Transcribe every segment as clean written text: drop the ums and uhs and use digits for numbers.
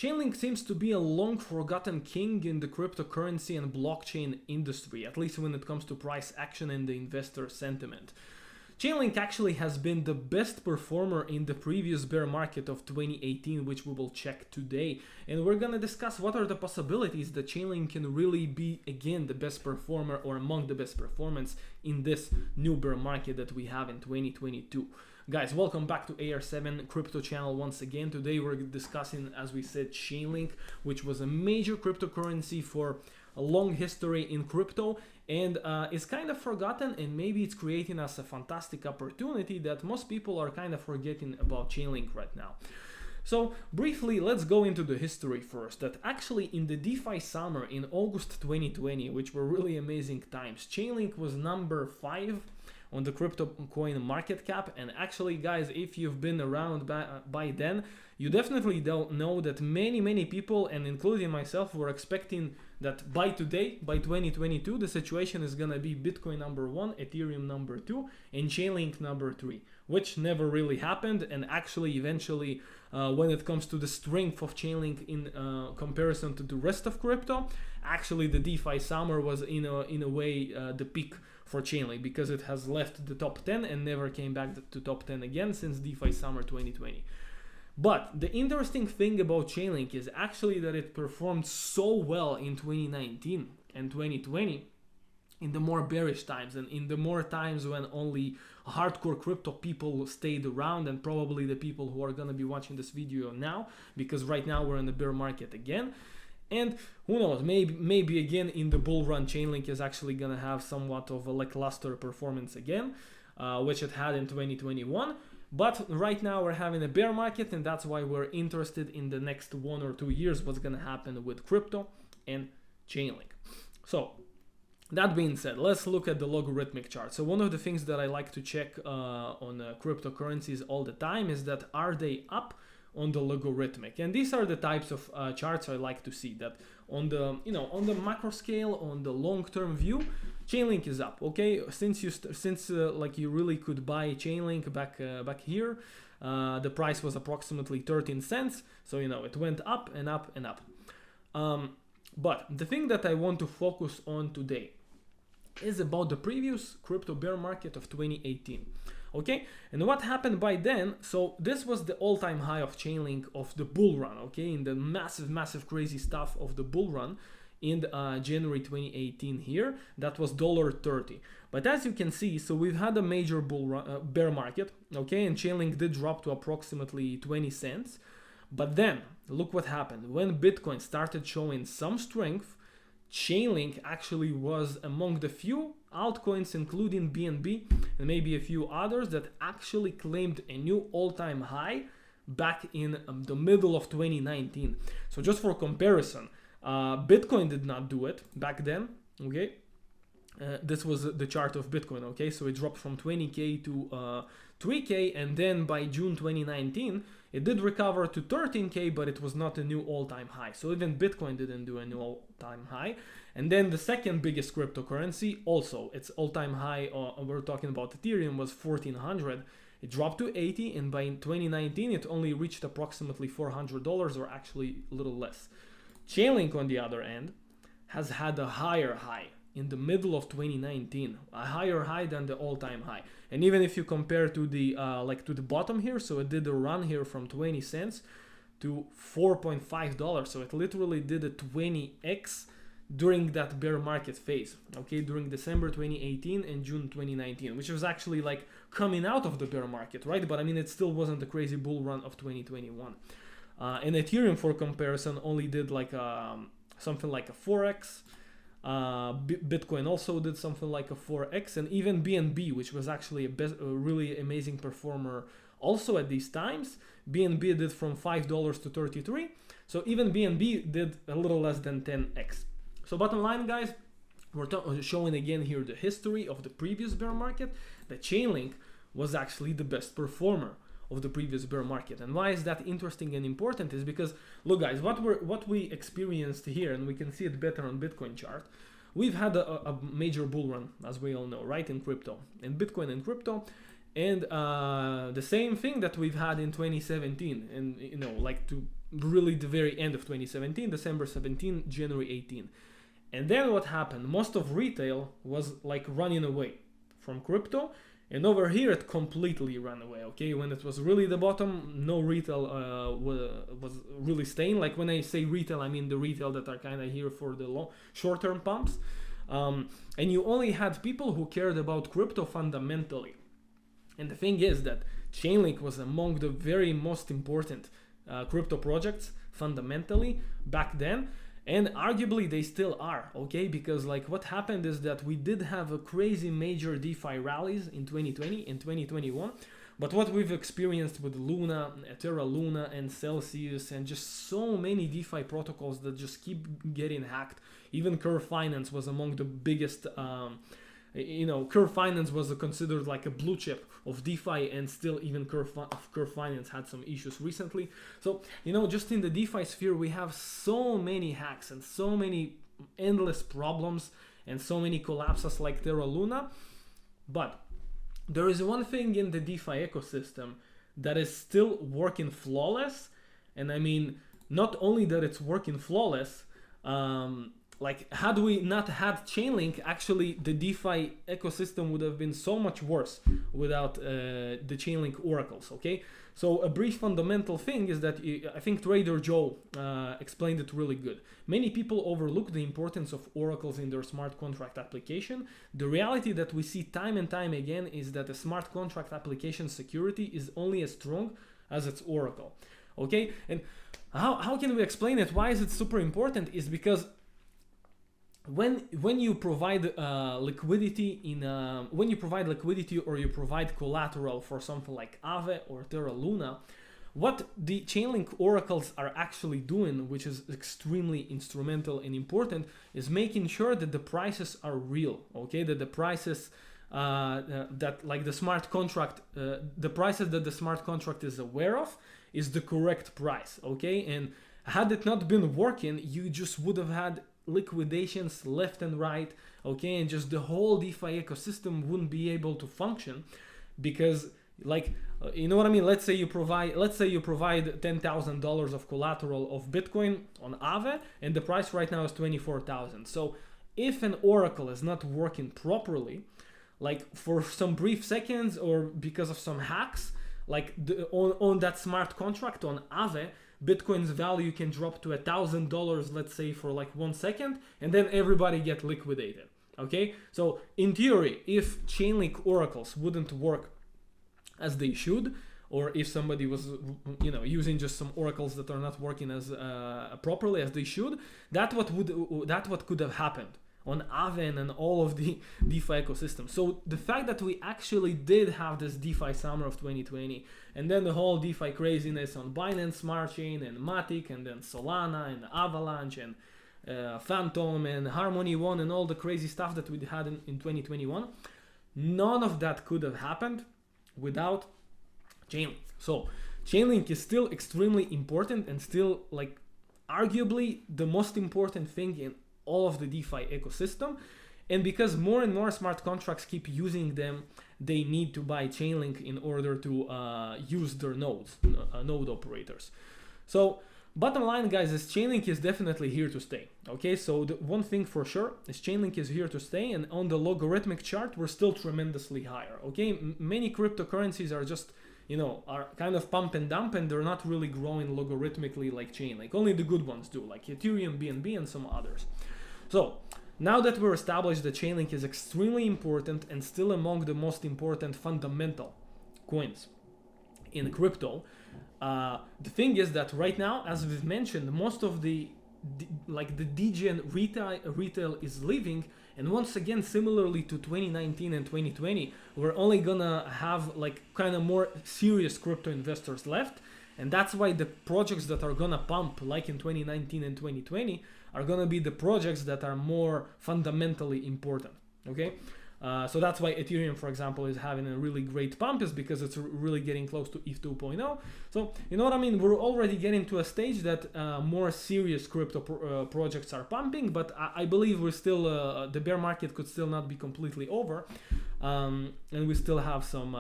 Chainlink seems to be a long forgotten king in the cryptocurrency and blockchain industry, at least when it comes to price action and the investor sentiment. Chainlink actually has been the best performer in the previous bear market of 2018, which we will check today. And we're gonna discuss what are the possibilities that Chainlink can really be again the best performer or among the best performance in this new bear market that we have in 2022. Guys, welcome back to AR7 Crypto channel once again. Today we're discussing, as we said, Chainlink, which was a major cryptocurrency for a long history in crypto, and is kind of forgotten, and maybe it's creating us a fantastic opportunity that most people are kind of forgetting about Chainlink right now. So briefly, let's go into the history first. That actually in the DeFi summer in August 2020, which were really amazing times, Chainlink was number 5 on the Crypto CoinMarketcap. And actually, guys, if you've been around by then, you definitely don't know that many people, and including myself, were expecting that by today, by 2022, the situation is gonna be Bitcoin number 1, Ethereum number 2, and Chainlink number 3, which never really happened. And actually, eventually, when it comes to the strength of Chainlink in comparison to the rest of crypto, actually the DeFi summer was in a way the peak for Chainlink, because it has left the top 10 and never came back to top 10 again since DeFi summer 2020. But the interesting thing about Chainlink is actually that it performed so well in 2019 and 2020 in the more bearish times, and in the more times when only hardcore crypto people stayed around, and probably the people who are going to be watching this video now, because right now we're in the bear market again. And who knows, maybe again in the bull run, Chainlink is actually going to have somewhat of a lackluster performance again, which it had in 2021. But right now we're having a bear market, and that's why we're interested in the next 1 or 2 years what's going to happen with crypto and Chainlink. So that being said, let's look at the logarithmic chart. So one of the things that I like to check on cryptocurrencies all the time is that are they up on the logarithmic? And these are the types of charts I like to see, that on the on the macro scale, on the long-term view, Chainlink is up. Okay, since like you really could buy Chainlink back here, the price was approximately 13 cents, so it went up and up and up. But the thing that I want to focus on today is about the previous crypto bear market of 2018. Okay, and what happened by then? So this was the all-time high of Chainlink of the bull run, okay, in the massive crazy stuff of the bull run in January 2018 here. That was $1.30. But as you can see, so we've had a major bull run, bear market, okay, and Chainlink did drop to approximately 20 cents. But then look what happened. When Bitcoin started showing some strength, Chainlink actually was among the few altcoins, including BNB and maybe a few others, that actually claimed a new all-time high back in the middle of 2019. So just for comparison, Bitcoin did not do it back then, okay? This was the chart of Bitcoin, okay? So it dropped from 20K to 3K, and then by June 2019, it did recover to 13K, but it was not a new all-time high. So even Bitcoin didn't do a new all-time high. And then the second biggest cryptocurrency, also its all-time high, we're talking about Ethereum, was 1400. It dropped to 80, and by 2019, it only reached approximately $400, or actually a little less. Chainlink, on the other end, has had a higher high in the middle of 2019, a higher high than the all-time high. And even if you compare to the to the bottom here, so it did a run here from 20 cents to $4.5. So it literally did a 20x during that bear market phase, okay, during December 2018 and June 2019, which was actually like coming out of the bear market, right? But I mean, it still wasn't the crazy bull run of 2021. And Ethereum, for comparison, only did like something like a 4x. Bitcoin also did something like a 4x, and even BNB, which was actually a really amazing performer also at these times, BNB did from $5 to 33. So even BNB did a little less than 10x. So bottom line, guys, we're showing again here the history of the previous bear market, that Chainlink was actually the best performer of the previous bear market. And why is that interesting and important is because, look guys, what we experienced here, and we can see it better on Bitcoin chart, we've had a major bull run, as we all know, right, in crypto, in Bitcoin and crypto, and the same thing that we've had in 2017, and like to really the very end of 2017, December 17, January 18. And then what happened? Most of retail was like running away from crypto, and over here it completely ran away. Okay, when it was really the bottom, no retail was really staying. Like when I say retail, I mean the retail that are kind of here for the short-term pumps. And you only had people who cared about crypto fundamentally. And the thing is that Chainlink was among the very most important crypto projects fundamentally back then, and arguably they still are, okay? Because like what happened is that we did have a crazy major DeFi rallies in 2020 and 2021, but what we've experienced with Luna, Terra Luna, and Celsius, and just so many DeFi protocols that just keep getting hacked. Even Curve Finance was among the biggest. Curve Finance was considered like a blue chip of DeFi, and still even Curve Finance had some issues recently. So, just in the DeFi sphere, we have so many hacks and so many endless problems and so many collapses like Terra Luna. But there is one thing in the DeFi ecosystem that is still working flawless. And I mean, not only that it's working flawless, like had we not had Chainlink, actually the DeFi ecosystem would have been so much worse without the Chainlink oracles, okay? So a brief fundamental thing is that I think Trader Joe explained it really good. Many people overlook the importance of oracles in their smart contract application. The reality that we see time and time again is that a smart contract application security is only as strong as its oracle, okay? And how can we explain it? Why is it super important? Is because when you provide liquidity or you provide collateral for something like Aave or Terra Luna, what the Chainlink oracles are actually doing, which is extremely instrumental and important, is making sure that the prices are real, okay? That the prices that like the smart contract, the prices that the smart contract is aware of is the correct price, okay? And had it not been working, you just would have had liquidations left and right, okay, and just the whole DeFi ecosystem wouldn't be able to function, because like you know what I mean. Let's say you provide $10,000 of collateral of Bitcoin on Aave, and the price right now is 24,000. So if an oracle is not working properly, like for some brief seconds or because of some hacks, like on that smart contract on Aave, Bitcoin's value can drop to $1,000, let's say, for like 1 second, and then everybody get liquidated, okay? So in theory, if Chainlink oracles wouldn't work as they should, or if somebody was, using just some oracles that are not working as properly as they should, that what could have happened on Aave and all of the DeFi ecosystem. So the fact that we actually did have this DeFi summer of 2020, and then the whole DeFi craziness on Binance Smart Chain and Matic, and then Solana and Avalanche and Phantom and Harmony One and all the crazy stuff that we had in 2021, none of that could have happened without Chainlink. So Chainlink is still extremely important and still like arguably the most important thing in all of the DeFi ecosystem. And because more and more smart contracts keep using them, they need to buy Chainlink in order to use their nodes, node operators. So bottom line, guys, is Chainlink is definitely here to stay. Okay, so the one thing for sure is Chainlink is here to stay, and on the logarithmic chart, we're still tremendously higher. Okay, many cryptocurrencies are just, are kind of pump and dump, and they're not really growing logarithmically like Chainlink. Only the good ones do, like Ethereum, BNB, and some others. So now that we're established that Chainlink is extremely important and still among the most important fundamental coins in crypto, the thing is that right now, as we've mentioned, most of the degen retail is leaving, and once again, similarly to 2019 and 2020, we're only gonna have like kind of more serious crypto investors left, and that's why the projects that are gonna pump like in 2019 and 2020 are gonna be the projects that are more fundamentally important, okay? So that's why Ethereum, for example, is having a really great pump, is because it's really getting close to ETH 2.0. So, you know what I mean? We're already getting to a stage that more serious crypto projects are pumping, but I believe we're still, the bear market could still not be completely over. And we still have some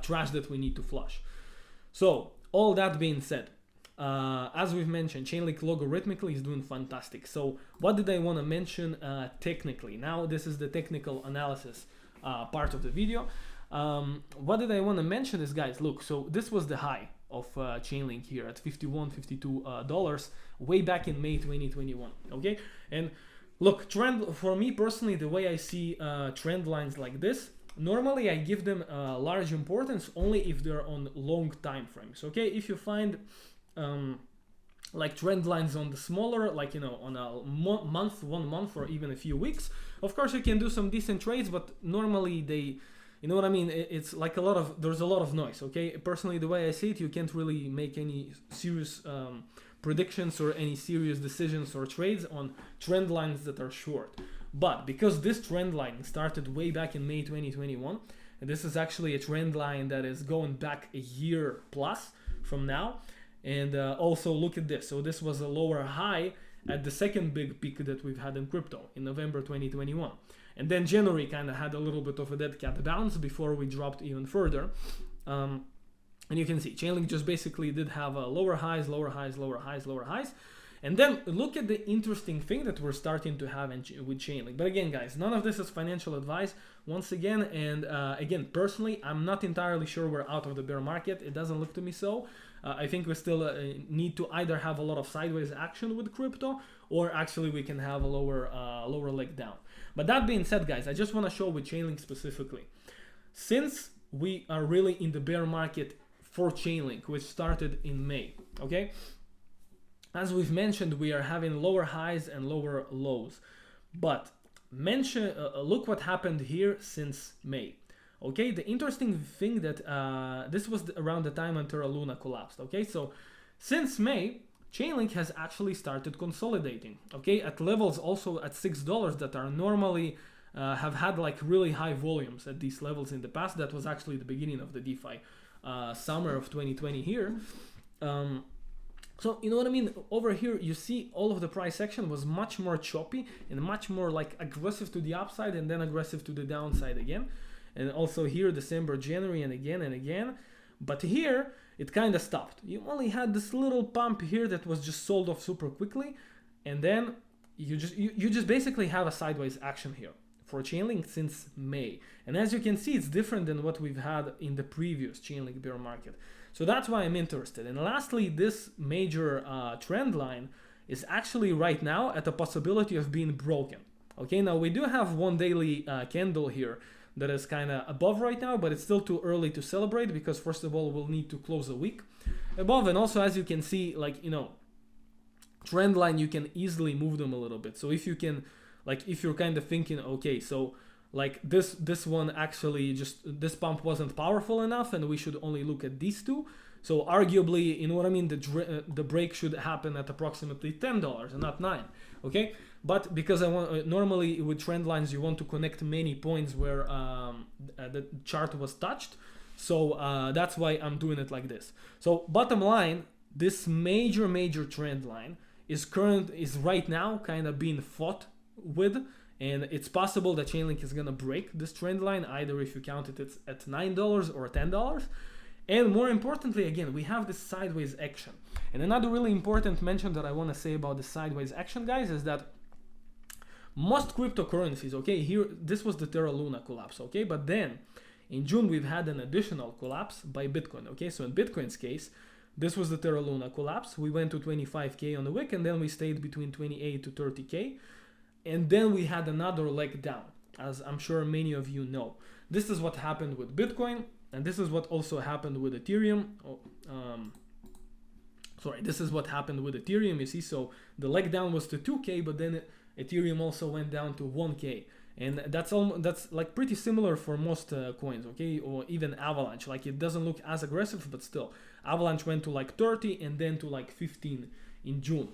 trash that we need to flush. So, all that being said, as we've mentioned, Chainlink logarithmically is doing fantastic. So what did I want to mention technically? Now this is the technical analysis part of the video. What did I want to mention is, guys, look, so this was the high of Chainlink here at $51-52 way back in May 2021. Okay, and look, trend for me personally, the way I see trend lines like this, normally I give them large importance only if they're on long time frames. Okay, if you find like trend lines on the smaller, like, you know, on a month, 1 month, or even a few weeks, of course you can do some decent trades, but normally they, you know what I mean, it's like there's a lot of noise. Okay, personally, the way I see it, you can't really make any serious predictions or any serious decisions or trades on trend lines that are short. But because this trend line started way back in May 2021, and this is actually a trend line that is going back a year plus from now, and also look at this. So this was a lower high at the second big peak that we've had in crypto in November 2021. And then January kind of had a little bit of a dead cat bounce before we dropped even further. And you can see Chainlink just basically did have a lower highs, lower highs, lower highs, lower highs. And then look at the interesting thing that we're starting to have with Chainlink. But again, guys, none of this is financial advice once again. And again, personally, I'm not entirely sure we're out of the bear market. It doesn't look to me so. I think we still need to either have a lot of sideways action with crypto, or actually we can have a lower leg down. But that being said, guys, I just want to show with Chainlink specifically, since we are really in the bear market for Chainlink, which started in May, okay? As we've mentioned, we are having lower highs and lower lows. But look what happened here since May. Okay, the interesting thing that this was around the time when Terra Luna collapsed. Okay, so since May, Chainlink has actually started consolidating. Okay, at levels also at $6 that are normally have had like really high volumes at these levels in the past. That was actually the beginning of the DeFi summer of 2020 here. So you know what I mean? Over here, you see all of the price action was much more choppy and much more like aggressive to the upside and then aggressive to the downside again. And also here, December, January, and again. But here, it kind of stopped. You only had this little pump here that was just sold off super quickly. And then you just basically have a sideways action here for Chainlink since May. And as you can see, it's different than what we've had in the previous Chainlink bear market. So that's why I'm interested. And lastly, this major trend line is actually right now at the possibility of being broken. Okay, now we do have one daily candle here that is kind of above right now, but it's still too early to celebrate because first of all, we'll need to close a week above. And also, as you can see, like, you know, trend line, you can easily move them a little bit. So if you can, like, if you're kind of thinking, okay, so like this one actually just, this pump wasn't powerful enough and we should only look at these two. So arguably, you know what I mean, the break should happen at approximately $10 and not 9. Okay, but because I want normally with trend lines you want to connect many points where the chart was touched, so that's why I'm doing it like this. So bottom line, this major trend line is right now kind of being fought with, and it's possible that Chainlink is gonna break this trend line, either if you count it at $9 or $10. And more importantly, again, we have this sideways action. And another really important mention that I want to say about the sideways action, guys, is that most cryptocurrencies, okay, here, this was the Terra Luna collapse, okay, but then in June, we've had an additional collapse by Bitcoin, okay, so in Bitcoin's case, this was the Terra Luna collapse. We went to 25K on the wick, and then we stayed between 28 to 30K, and then we had another leg down, as I'm sure many of you know. This is what happened with Bitcoin. And this is what also happened with Ethereum. This is what happened with Ethereum. You see, so the leg down was to 2K, but then Ethereum also went down to 1K. And that's like pretty similar for most coins, okay? Or even Avalanche. Like, it doesn't look as aggressive, but still. Avalanche went to like 30 and then to like 15 in June.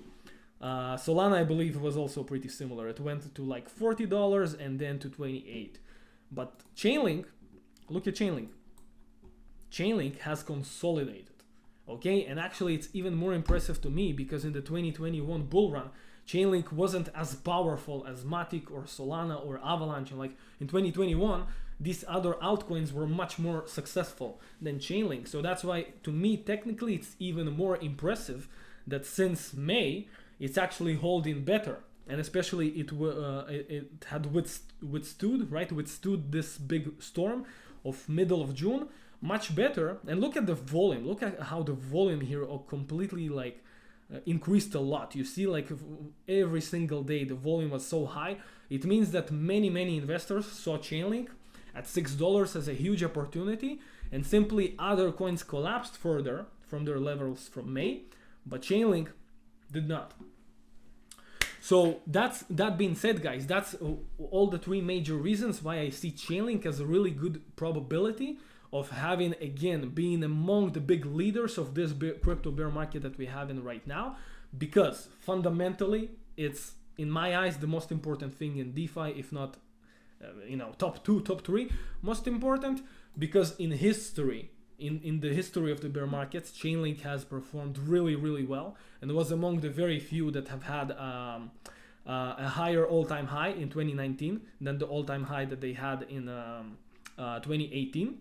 Solana, I believe, was also pretty similar. It went to like $40 and then to 28. But Chainlink, look at Chainlink. Chainlink has consolidated, okay? And actually, it's even more impressive to me because in the 2021 bull run, Chainlink wasn't as powerful as Matic or Solana or Avalanche. And like in 2021, these other altcoins were much more successful than Chainlink. So that's why, to me, technically, it's even more impressive that since May, it's actually holding better. And especially it had withstood this big storm of middle of June much better. And look at the volume. Look at how the volume here completely like increased a lot. You see, like every single day the volume was so high. It means that many investors saw Chainlink at $6 as a huge opportunity, and simply other coins collapsed further from their levels from May, but Chainlink did not. So that being said, guys, that's all the three major reasons why I see Chainlink as a really good probability of having, again, being among the big leaders of this crypto bear market that we have in right now, because fundamentally it's, in my eyes, the most important thing in DeFi, if not top 2, top 3 most important, because in history, in the history of the bear markets, Chainlink has performed really well, and was among the very few that have had a higher all-time high in 2019 than the all-time high that they had in 2018.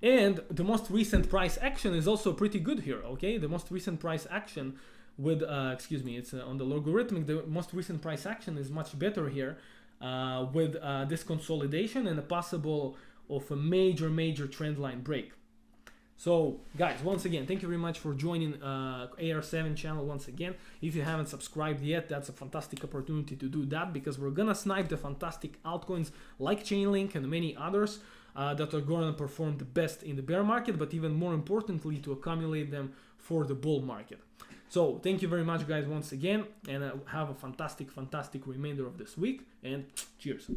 And the most recent price action is also pretty good here, okay? The most recent price action with, it's on the logarithmic, the most recent price action is much better here with this consolidation and a possible of a major trend line break. So guys, once again, thank you very much for joining AR7 channel once again. If you haven't subscribed yet, that's a fantastic opportunity to do that, because we're gonna snipe the fantastic altcoins like Chainlink and many others that are going to perform the best in the bear market, but even more importantly, to accumulate them for the bull market. So thank you very much, guys, once again, and have a fantastic remainder of this week, and cheers.